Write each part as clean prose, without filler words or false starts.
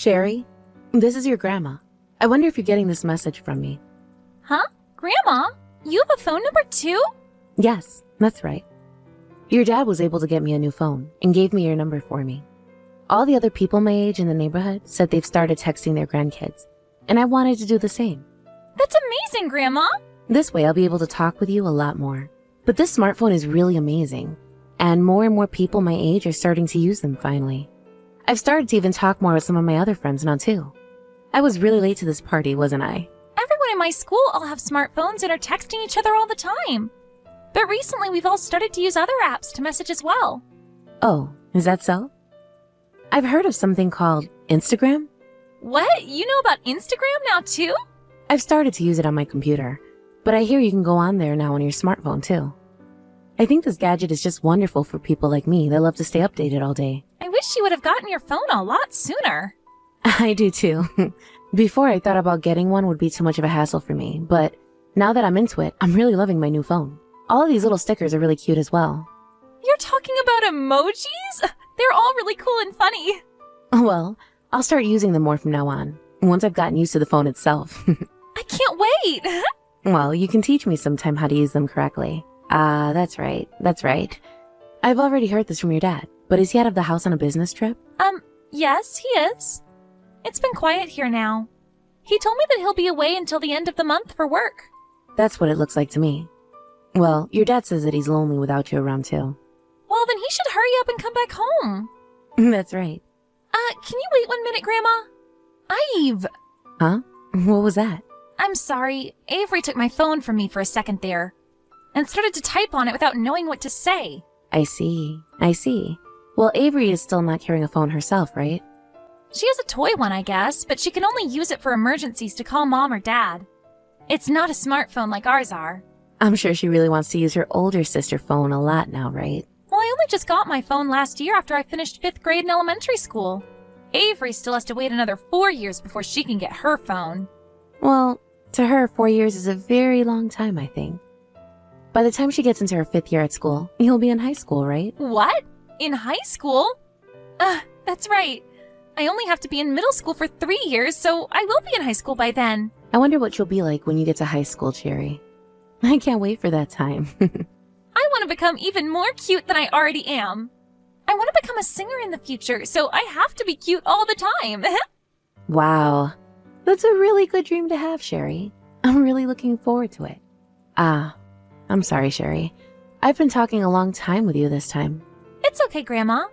Sherry, this is your grandma. I wonder if you're getting this message from me. Huh? Grandma? You have a phone number too? Yes, that's right. Your dad was able to get me a new phone and gave me your number for me. All the other people my age in the neighborhood said they've started texting their grandkids, and I wanted to do the same. That's amazing, Grandma! This way I'll be able to talk with you a lot more. But this smartphone is really amazing, and more people my age are starting to use them finally. I've started to even talk more with some of my other friends now too. I was really late to this party, wasn't I? Everyone in my school all have smartphones and are texting each other all the time. But recently we've all started to use other apps to message as well. Oh, is that so? I've heard of something called Instagram. What? You know about Instagram now too? I've started to use it on my computer, but I hear you can go on there now on your smartphone too. I think this gadget is just wonderful for people like me that love to stay updated all day. I wish you would have gotten your phone a lot sooner. I do too. Before I thought about getting one would be too much of a hassle for me, but now that I'm into it, I'm really loving my new phone. All of these little stickers are really cute as well. You're talking about emojis? They're all really cool and funny. Well, I'll start using them more from now on, once I've gotten used to the phone itself. I can't wait! Well, you can teach me sometime how to use them correctly. That's right. I've already heard this from your dad, but is he out of the house on a business trip? Yes, he is. It's been quiet here now. He told me that he'll be away until the end of the month for work. That's what it looks like to me. Well, your dad says that he's lonely without you around too. Well, then he should hurry up and come back home. That's right. Can you wait 1 minute, Grandma? Ive! Huh? What was that? I'm sorry. Avery took my phone from me for a second there and started to type on it without knowing what to say. I see. Well, Avery is still not carrying a phone herself, right? She has a toy one, I guess, but she can only use it for emergencies to call Mom or Dad. It's not a smartphone like ours are. I'm sure she really wants to use her older sister phone a lot now, right? Well, I only just got my phone last year after I finished 5th grade in elementary school. Avery still has to wait another 4 years before she can get her phone. Well, to her, 4 years is a very long time, I think. By the time she gets into her 5th year at school, you'll be in high school, right? What? In high school? That's right. I only have to be in middle school for 3 years, so I will be in high school by then. I wonder what you'll be like when you get to high school, Cherry. I can't wait for that time. I want to become even more cute than I already am. I want to become a singer in the future, so I have to be cute all the time. Wow. That's a really good dream to have, Sherry. I'm really looking forward to it. I'm sorry, Sherry. I've been talking a long time with you this time. It's okay, Grandma.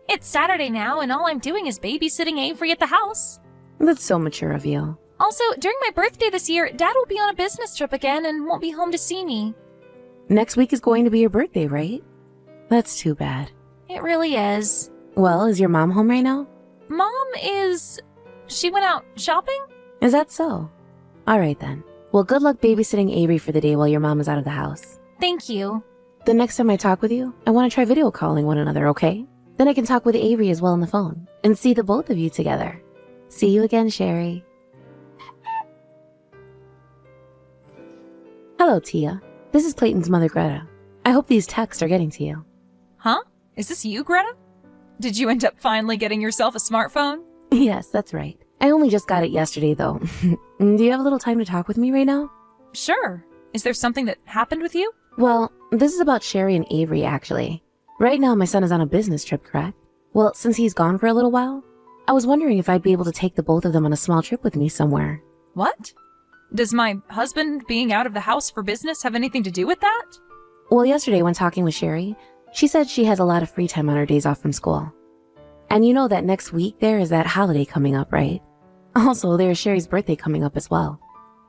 It's Saturday now, and all I'm doing is babysitting Avery at the house. That's so mature of you. Also, during my birthday this year, Dad will be on a business trip again and won't be home to see me. Next week is going to be your birthday, right? That's too bad. It really is. Well, is your mom home right now? Mom is... She went out shopping? Is that so? All right then. Well, good luck babysitting Avery for the day while your mom is out of the house. Thank you. The next time I talk with you, I want to try video calling one another, okay? Then I can talk with Avery as well on the phone and see the both of you together. See you again, Sherry. Hello, Tia. This is Clayton's mother, Greta. I hope these texts are getting to you. Huh? Is this you, Greta? Did you end up finally getting yourself a smartphone? Yes, that's right. I only just got it yesterday, though. Do you have a little time to talk with me right now? Sure. Is there something that happened with you? Well, this is about Sherry and Avery, actually. Right now, my son is on a business trip, correct? Well, since he's gone for a little while, I was wondering if I'd be able to take the both of them on a small trip with me somewhere. What? Does my husband being out of the house for business have anything to do with that? Well, yesterday when talking with Sherry, she said she has a lot of free time on her days off from school. And you know that next week there is that holiday coming up, right? Also, there is Sherry's birthday coming up as well.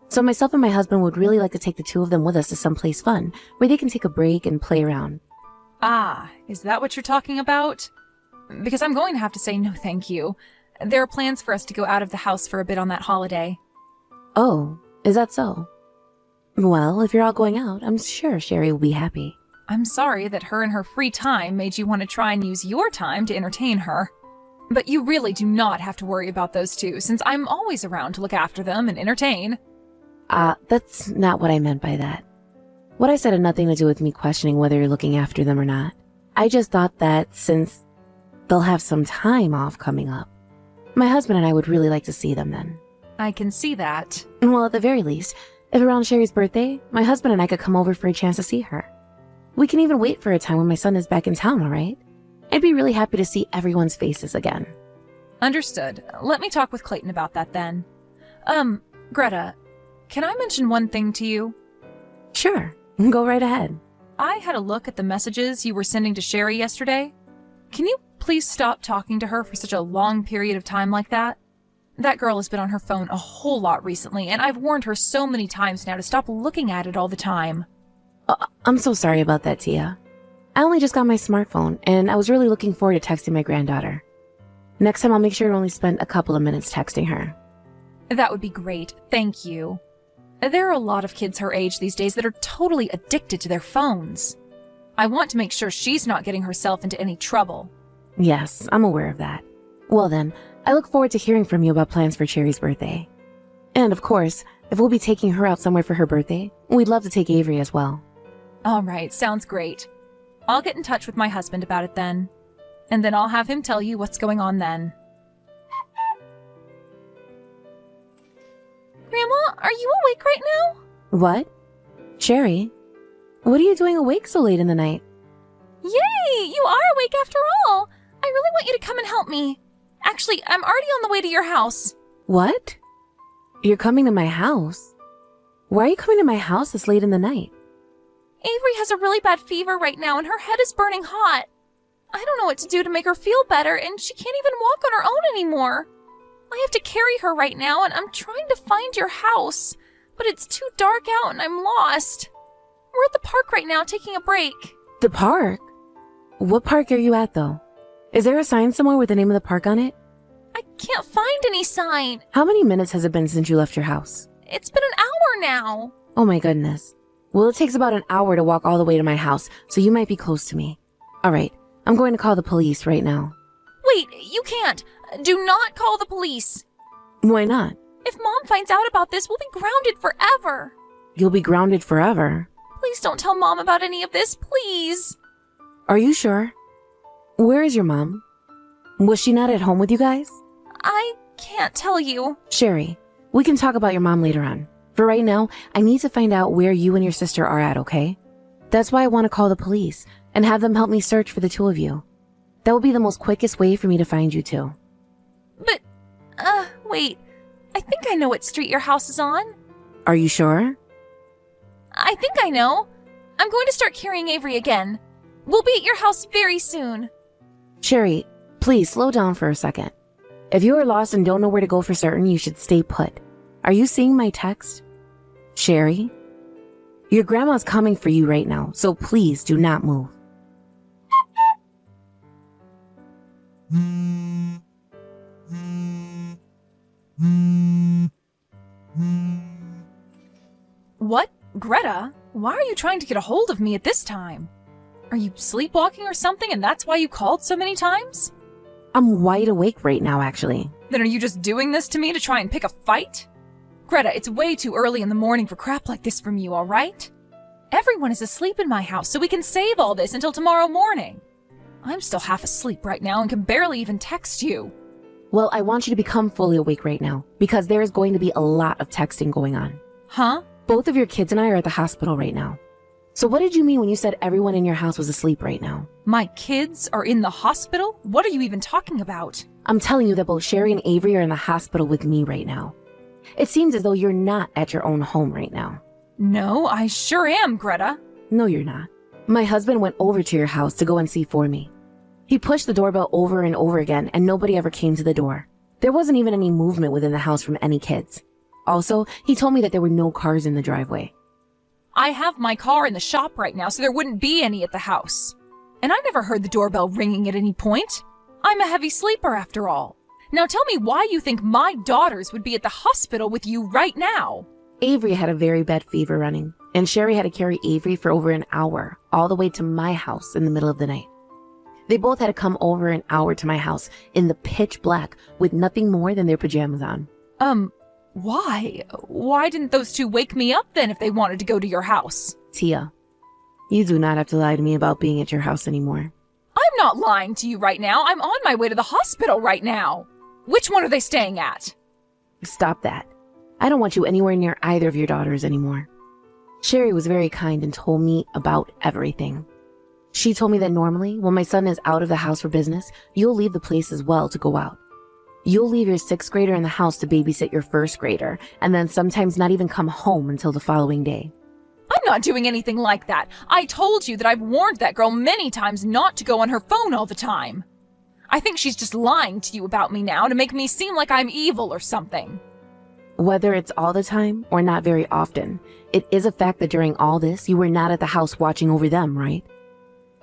So myself and my husband would really like to take the two of them with us to someplace fun, where they can take a break and play around. Ah, is that what you're talking about? Because I'm going to have to say no thank you. There are plans for us to go out of the house for a bit on that holiday. Oh, is that so? Well, if you're all going out, I'm sure Sherry will be happy. I'm sorry that her and her free time made you want to try and use your time to entertain her. But you really do not have to worry about those two, since I'm always around to look after them and entertain. That's not what I meant by that. What I said had nothing to do with me questioning whether you're looking after them or not. I just thought that since they'll have some time off coming up, My husband and I would really like to see them then. I can see that. Well, at the very least, if around Sherry's birthday, my husband and I could come over for a chance to see her. We can even wait for a time when my son is back in town, all right? I'd be really happy to see everyone's faces again. Understood. Let me talk with Clayton about that then. Greta, can I mention one thing to you? Sure, go right ahead. I had a look at the messages you were sending to Sherry yesterday. Can you please stop talking to her for such a long period of time like that? That girl has been on her phone a whole lot recently, and I've warned her so many times now to stop looking at it all the time. I'm so sorry about that, Tia. I only just got my smartphone, and I was really looking forward to texting my granddaughter. Next time I'll make sure to only spend a couple of minutes texting her. That would be great, thank you. There are a lot of kids her age these days that are totally addicted to their phones. I want to make sure she's not getting herself into any trouble. Yes, I'm aware of that. Well then, I look forward to hearing from you about plans for Cherry's birthday. And of course, if we'll be taking her out somewhere for her birthday, we'd love to take Avery as well. All right, sounds great. I'll get in touch with my husband about it then. And then I'll have him tell you what's going on then. Grandma, are you awake right now? What? Cherry? What are you doing awake so late in the night? Yay! You are awake after all! I really want you to come and help me. Actually, I'm already on the way to your house. What? You're coming to my house? Why are you coming to my house this late in the night? Avery has a really bad fever right now and her head is burning hot. I don't know what to do to make her feel better, and she can't even walk on her own anymore. I have to carry her right now, and I'm trying to find your house, but it's too dark out and I'm lost. We're at the park right now taking a break. The park? What park are you at, though? Is there a sign somewhere with the name of the park on it? I can't find any sign. How many minutes has it been since you left your house? It's been an hour now. Oh my goodness. Well, it takes about an hour to walk all the way to my house, so you might be close to me. All right, I'm going to call the police right now. Wait, you can't. Do not call the police. Why not? If Mom finds out about this, we'll be grounded forever. You'll be grounded forever? Please don't tell Mom about any of this, please. Are you sure? Where is your mom? Was she not at home with you guys? I can't tell you. Sherry, we can talk about your mom later on. For right now, I need to find out where you and your sister are at, okay? That's why I want to call the police and have them help me search for the two of you. That will be the most quickest way for me to find you two. But, wait. I think I know what street your house is on. Are you sure? I think I know. I'm going to start carrying Avery again. We'll be at your house very soon. Sherry, please slow down for a second. If you are lost and don't know where to go for certain, you should stay put. Are you seeing my text? Sherry? Your grandma's coming for you right now, so please do not move. What? Greta? Why are you trying to get a hold of me at this time? Are you sleepwalking or something and that's why you called so many times? I'm wide awake right now, actually. Then are you just doing this to me to try and pick a fight? Greta, it's way too early in the morning for crap like this from you, all right? Everyone is asleep in my house, so we can save all this until tomorrow morning. I'm still half asleep right now and can barely even text you. Well, I want you to become fully awake right now, because there is going to be a lot of texting going on. Huh? Both of your kids and I are at the hospital right now. So what did you mean when you said everyone in your house was asleep right now? My kids are in the hospital? What are you even talking about? I'm telling you that both Sherry and Avery are in the hospital with me right now. It seems as though you're not at your own home right now. No, I sure am, Greta. No, you're not. My husband went over to your house to go and see for me. He pushed the doorbell over and over again, and nobody ever came to the door. There wasn't even any movement within the house from any kids. Also, he told me that there were no cars in the driveway. I have my car in the shop right now, so there wouldn't be any at the house. And I never heard the doorbell ringing at any point. I'm a heavy sleeper after all. Now tell me why you think my daughters would be at the hospital with you right now. Avery had a very bad fever running, and Sherry had to carry Avery for over an hour, all the way to my house in the middle of the night. They both had to come over an hour to my house in the pitch black with nothing more than their pajamas on. Why? Why didn't those two wake me up then if they wanted to go to your house? Tia, you do not have to lie to me about being at your house anymore. I'm not lying to you right now. I'm on my way to the hospital right now. Which one are they staying at? Stop that. I don't want you anywhere near either of your daughters anymore. Sherry was very kind and told me about everything. She told me that normally, when my son is out of the house for business, you'll leave the place as well to go out. You'll leave your 6th grader in the house to babysit your 1st grader, and then sometimes not even come home until the following day. I'm not doing anything like that. I told you that I've warned that girl many times not to go on her phone all the time. I think she's just lying to you about me now to make me seem like I'm evil or something. Whether it's all the time or not very often, it is a fact that during all this, you were not at the house watching over them, right?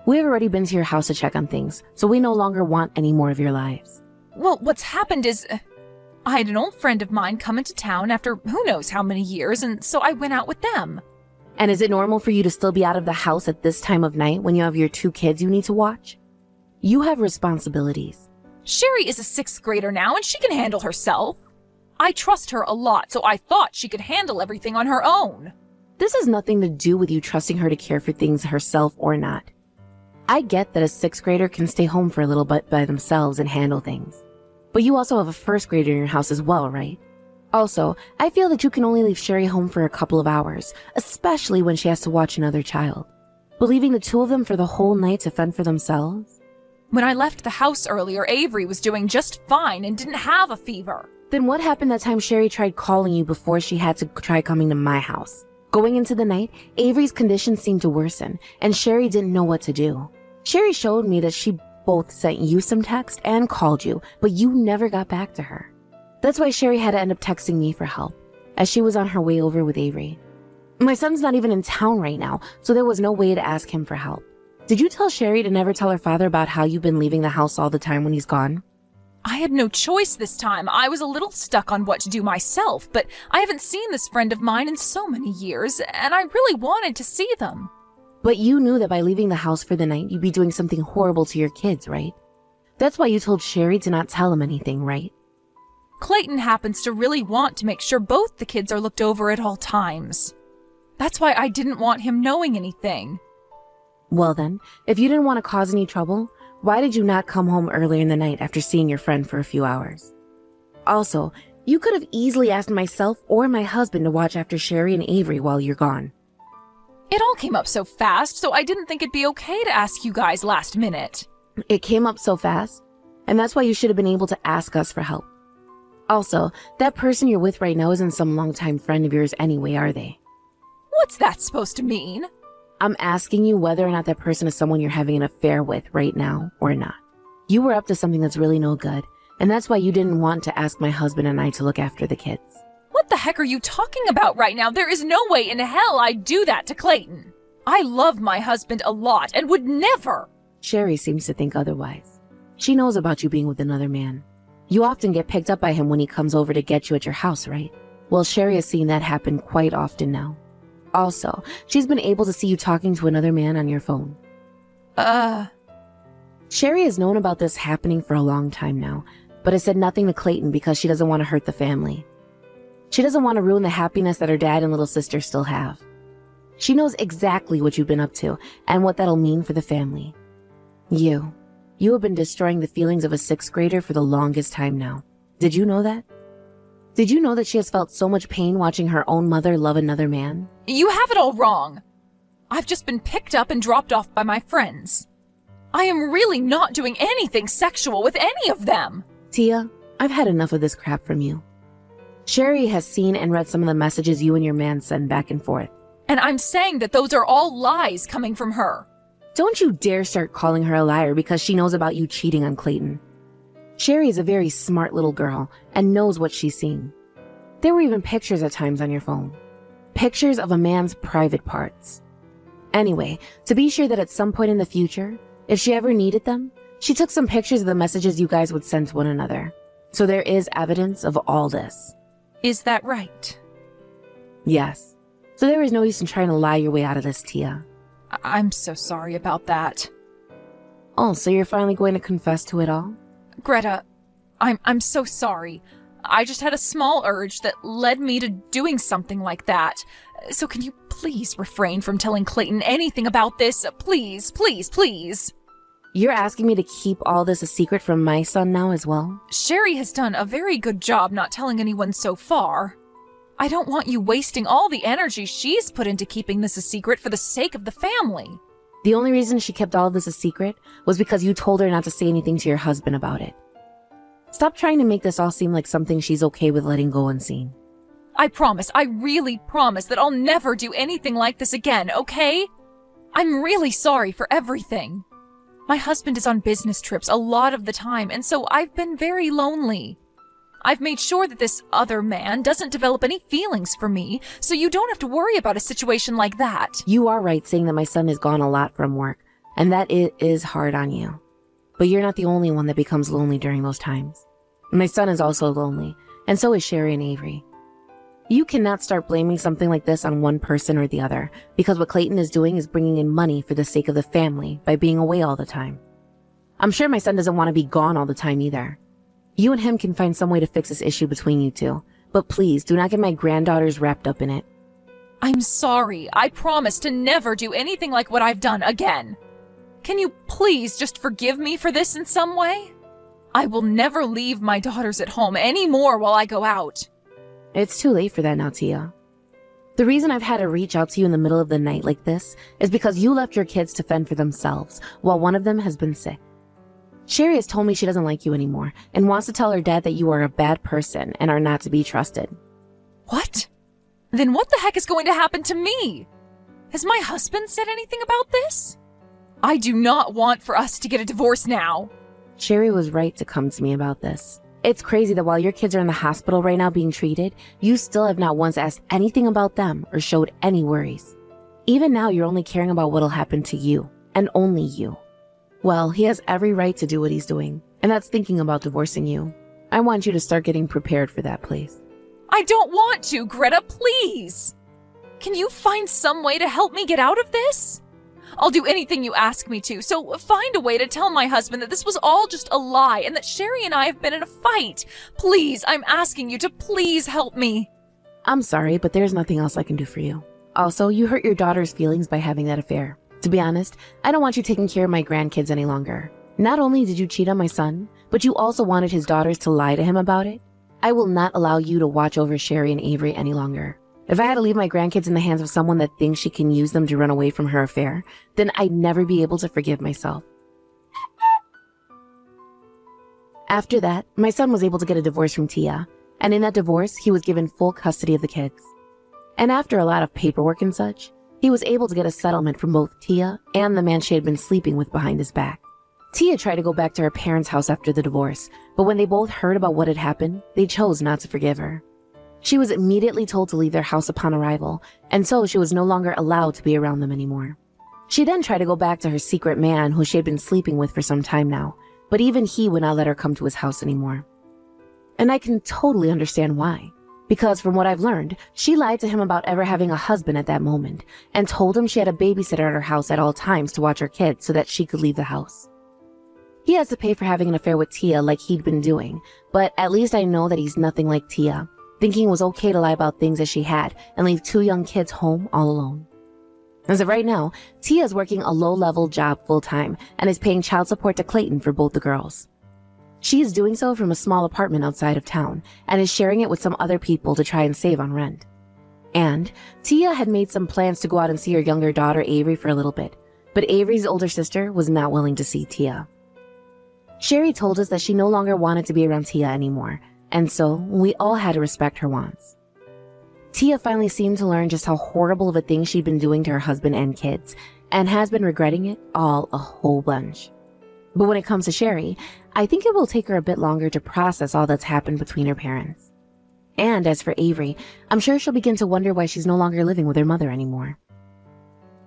We've already been to your house to check on things, so we no longer want any more of your lives. Well, what's happened is I had an old friend of mine come into town after who knows how many years, and so I went out with them. And is it normal for you to still be out of the house at this time of night when you have your 2 kids you need to watch? You have responsibilities. Sherry is a 6th grader now, and she can handle herself. I trust her a lot, so I thought she could handle everything on her own. This has nothing to do with you trusting her to care for things herself or not. I get that a 6th grader can stay home for a little bit by themselves and handle things. But you also have a 1st grader in your house as well, right? Also, I feel that you can only leave Sherry home for a couple of hours, especially when she has to watch another child. But leaving the 2 of them for the whole night to fend for themselves? When I left the house earlier, Avery was doing just fine and didn't have a fever. Then what happened that time Sherry tried calling you before she had to try coming to my house? Going into the night, Avery's condition seemed to worsen, and Sherry didn't know what to do. Sherry showed me that she both sent you some text and called you, but you never got back to her. That's why Sherry had to end up texting me for help, as she was on her way over with Avery. My son's not even in town right now, so there was no way to ask him for help. Did you tell Sherry to never tell her father about how you've been leaving the house all the time when he's gone? I had no choice this time. I was a little stuck on what to do myself, but I haven't seen this friend of mine in so many years, and I really wanted to see them. But you knew that by leaving the house for the night, you'd be doing something horrible to your kids, right? That's why you told Sherry to not tell him anything, right? Clayton happens to really want to make sure both the kids are looked over at all times. That's why I didn't want him knowing anything. Well then, if you didn't want to cause any trouble, why did you not come home earlier in the night after seeing your friend for a few hours? Also, you could have easily asked myself or my husband to watch after Sherry and Avery while you're gone. It all came up so fast, so I didn't think it'd be okay to ask you guys last minute. It came up so fast, and that's why you should have been able to ask us for help. Also, that person you're with right now isn't some longtime friend of yours anyway, are they? What's that supposed to mean? I'm asking you whether or not that person is someone you're having an affair with right now or not. You were up to something that's really no good, and that's why you didn't want to ask my husband and I to look after the kids. What the heck are you talking about right now? There is no way in hell I'd do that to Clayton. I love my husband a lot and would never. Sherry seems to think otherwise. She knows about you being with another man. You often get picked up by him when he comes over to get you at your house, right? Well, Sherry has seen that happen quite often now. Also, she's been able to see you talking to another man on your phone. Sherry has known about this happening for a long time now, but has said nothing to Clayton because she doesn't want to hurt the family. She doesn't want to ruin the happiness that her dad and little sister still have. She knows exactly what you've been up to and what that'll mean for the family. You have been destroying the feelings of a 6th grader for the longest time now. Did you know that? Did you know that she has felt so much pain watching her own mother love another man? You have it all wrong. I've just been picked up and dropped off by my friends. I am really not doing anything sexual with any of them. Tia, I've had enough of this crap from you. Sherry has seen and read some of the messages you and your man send back and forth. And I'm saying that those are all lies coming from her. Don't you dare start calling her a liar because she knows about you cheating on Clayton. Sherry is a very smart little girl and knows what she's seen. There were even pictures at times on your phone. Pictures of a man's private parts. Anyway, to be sure that at some point in the future, if she ever needed them, she took some pictures of the messages you guys would send to one another. So there is evidence of all this. Is that right? Yes. So there is no use in trying to lie your way out of this, Tia. I'm so sorry about that. Oh, so you're finally going to confess to it all? Greta, I'm so sorry. I just had a small urge that led me to doing something like that. So can you please refrain from telling Clayton anything about this? Please, please, please. You're asking me to keep all this a secret from my son now as well? Sherry has done a very good job not telling anyone so far. I don't want you wasting all the energy she's put into keeping this a secret for the sake of the family. The only reason she kept all of this a secret was because you told her not to say anything to your husband about it. Stop trying to make this all seem like something she's okay with letting go unseen. I promise, I really promise that I'll never do anything like this again, okay? I'm really sorry for everything. My husband is on business trips a lot of the time, and so I've been very lonely. I've made sure that this other man doesn't develop any feelings for me, so you don't have to worry about a situation like that. You are right saying that my son is gone a lot from work, and that it is hard on you. But you're not the only one that becomes lonely during those times. My son is also lonely, and so is Sherry and Avery. You cannot start blaming something like this on one person or the other, because what Clayton is doing is bringing in money for the sake of the family by being away all the time. I'm sure my son doesn't want to be gone all the time either. You and him can find some way to fix this issue between you two, but please do not get my granddaughters wrapped up in it. I'm sorry. I promise to never do anything like what I've done again. Can you please just forgive me for this in some way? I will never leave my daughters at home anymore while I go out. It's too late for that now, Tia. The reason I've had to reach out to you in the middle of the night like this is because you left your kids to fend for themselves while one of them has been sick. Sherry has told me she doesn't like you anymore and wants to tell her dad that you are a bad person and are not to be trusted. What? Then what the heck is going to happen to me? Has my husband said anything about this? I do not want for us to get a divorce now. Sherry was right to come to me about this. It's crazy that while your kids are in the hospital right now being treated, you still have not once asked anything about them or showed any worries. Even now, you're only caring about what'll happen to you, and only you. Well, he has every right to do what he's doing, and that's thinking about divorcing you. I want you to start getting prepared for that, please. I don't want to, Greta, please. Can you find some way to help me get out of this? I'll do anything you ask me to, so find a way to tell my husband that this was all just a lie and that Sherry and I have been in a fight. Please, I'm asking you to please help me. I'm sorry, but there's nothing else I can do for you. Also, you hurt your daughter's feelings by having that affair. To be honest, I don't want you taking care of my grandkids any longer. Not only did you cheat on my son, but you also wanted his daughters to lie to him about it. I will not allow you to watch over Sherry and Avery any longer. If I had to leave my grandkids in the hands of someone that thinks she can use them to run away from her affair, then I'd never be able to forgive myself. After that, my son was able to get a divorce from Tia, and in that divorce, he was given full custody of the kids. And after a lot of paperwork and such, he was able to get a settlement from both Tia and the man she had been sleeping with behind his back. Tia tried to go back to her parents' house after the divorce, but when they both heard about what had happened, they chose not to forgive her. She was immediately told to leave their house upon arrival, and so she was no longer allowed to be around them anymore. She then tried to go back to her secret man who she had been sleeping with for some time now, but even he would not let her come to his house anymore. And I can totally understand why. Because from what I've learned, she lied to him about ever having a husband at that moment, and told him she had a babysitter at her house at all times to watch her kids so that she could leave the house. He has to pay for having an affair with Tia like he'd been doing, but at least I know that he's nothing like Tia, thinking it was okay to lie about things as she had and leave 2 young kids home all alone. As of right now, Tia is working a low-level job full-time and is paying child support to Clayton for both the girls. She is doing so from a small apartment outside of town and is sharing it with some other people to try and save on rent. And Tia had made some plans to go out and see her younger daughter Avery for a little bit, but Avery's older sister was not willing to see Tia. Sherry told us that she no longer wanted to be around Tia anymore, and so we all had to respect her wants. Tia finally seemed to learn just how horrible of a thing she'd been doing to her husband and kids, and has been regretting it all a whole bunch. But when it comes to Sherry, I think it will take her a bit longer to process all that's happened between her parents. And as for Avery, I'm sure she'll begin to wonder why she's no longer living with her mother anymore.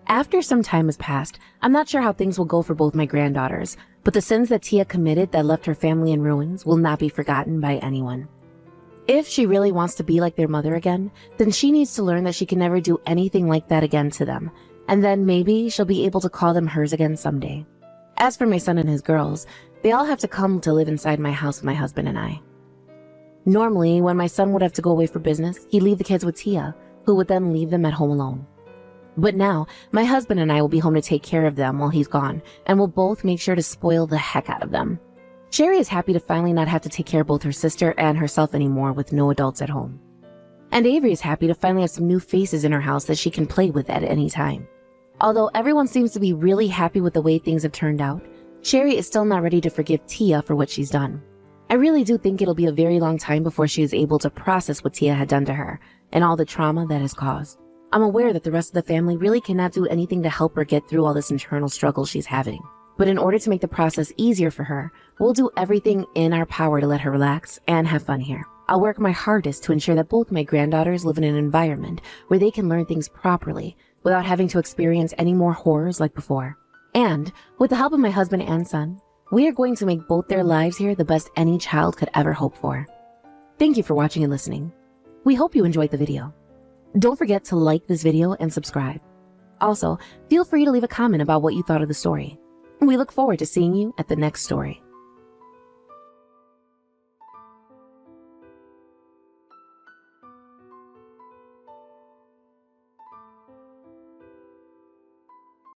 After some time has passed, I'm not sure how things will go for both my granddaughters, but the sins that Tia committed that left her family in ruins will not be forgotten by anyone. If she really wants to be like their mother again, then she needs to learn that she can never do anything like that again to them, and then maybe she'll be able to call them hers again someday. As for my son and his girls, they all have to come to live inside my house with my husband and I. Normally, when my son would have to go away for business, he'd leave the kids with Tia, who would then leave them at home alone. But now, my husband and I will be home to take care of them while he's gone, and we'll both make sure to spoil the heck out of them. Sherry is happy to finally not have to take care of both her sister and herself anymore with no adults at home. And Avery is happy to finally have some new faces in her house that she can play with at any time. Although everyone seems to be really happy with the way things have turned out, Sherry is still not ready to forgive Tia for what she's done. I really do think it'll be a very long time before she is able to process what Tia had done to her and all the trauma that has caused. I'm aware that the rest of the family really cannot do anything to help her get through all this internal struggle she's having. But in order to make the process easier for her, we'll do everything in our power to let her relax and have fun here. I'll work my hardest to ensure that both my granddaughters live in an environment where they can learn things properly without having to experience any more horrors like before. And with the help of my husband and son, we are going to make both their lives here the best any child could ever hope for. Thank you for watching and listening. We hope you enjoyed the video. Don't forget to like this video and subscribe. Also, feel free to leave a comment about what you thought of the story. We look forward to seeing you at the next story.